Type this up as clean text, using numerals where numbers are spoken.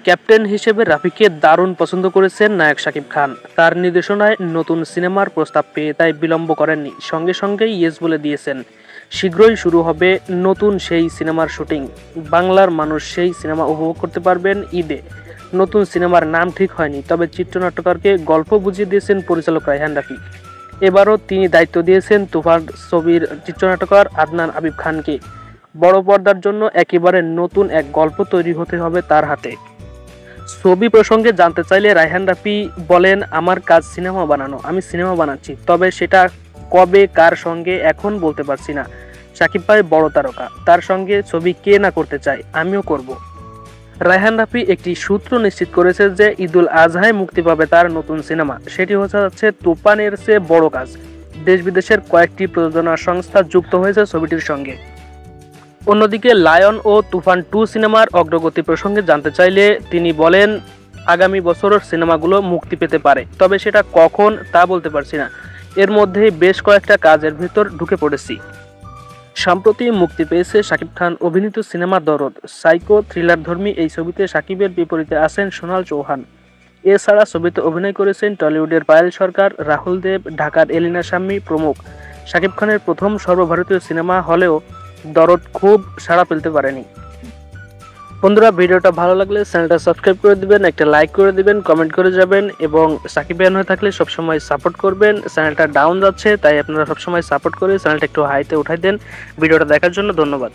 Captain হিসেবে রাফিকে দারুণ পছন্দ করেছেন নায়ক শাকিব খান। তার নির্দেশনায় নতুন সিনেমার প্রস্তাব পেয়ে তাই বিলম্ব করেননি, সঙ্গে সঙ্গেই ইয়েস বলে দিয়েছেন। শীঘ্রই শুরু হবে নতুন সেই সিনেমার শুটিং। বাংলার মানুষ সেই সিনেমা উপভোগ করতে পারবেন ঈদে। নতুন সিনেমার নাম ঠিক হয়নি, তবে চিত্রনাট্যকারকে গল্প বুঝিয়ে দিয়েছেন পরিচালক রায়হান রাফি। এবারও তিনি দায়িত্ব দিয়েছেন তুফান ছবির চিত্রনাট্যকার আদনান আবিব খানকে। বড় পর্দার জন্য একেবারে নতুন এক গল্প তৈরি হতে হবে তার হাতে। ছবি প্রসঙ্গে জানতে চাইলে রায়হান রাফি বলেন, আমার কাজ সিনেমা বানানো, আমি সিনেমা বানাচ্ছি, তবে সেটা কবে কার সঙ্গে এখন বলতে পারছি না। শাকিব ভাই বড় তারকা, তার সঙ্গে ছবি কে না করতে চায়, আমিও করব। রায়হান রাফি একটি সূত্র নিশ্চিত করেছে যে ঈদুল আজহায় মুক্তি পাবে তার নতুন সিনেমা। সেটি হচ্ছে তুফানের চেয়ে বড় কাজ। দেশ বিদেশের কয়েকটি প্রযোজনা সংস্থা যুক্ত হয়েছে ছবিটির সঙ্গে। অন্যদিকে লায়ন ও তুফান 2 সিনেমার অগ্রগতি প্রসঙ্গে জানতে চাইলে তিনি বলেন, আগামী বছরের সিনেমাগুলো মুক্তি পেতে পারে, তবে সেটা কখন তা বলতে পারছি না। এর মধ্যে বেশ কয়েকটা কাজের ভিতর ঢুকে পড়েছি। সম্প্রতি মুক্তি পেয়েছে শাকিব খান অভিনীত সিনেমা দরদ। সাইকো থ্রিলারধর্মী এই ছবিতে শাকিবের বিপরীতে আছেন সোনাল চৌহান। এছাড়া ছবিতে অভিনয় করেছেন টলিউডের পায়েল সরকার, রাহুল দেব, ঢাকার এলিনা শাম্মী প্রমুখ। শাকিব খানের প্রথম সর্বভারতীয় সিনেমা হলেও দরদ খুব সাড়া ফেলতে পারেনি। বন্ধুরা, ভিডিওটা ভালো লাগলে চ্যানেলটা সাবস্ক্রাইব করে দিবেন, একটা লাইক করে দিবেন, কমেন্ট করে যাবেন এবং সাকিব ফ্যান হয়ে থাকলে সবসময় সাপোর্ট করবেন। চ্যানেলটা ডাউন যাচ্ছে, তাই আপনারা সবসময় সাপোর্ট করে চ্যানেলটা একটু হাইতে উঠাই দেন। ভিডিওটা দেখার জন্য ধন্যবাদ।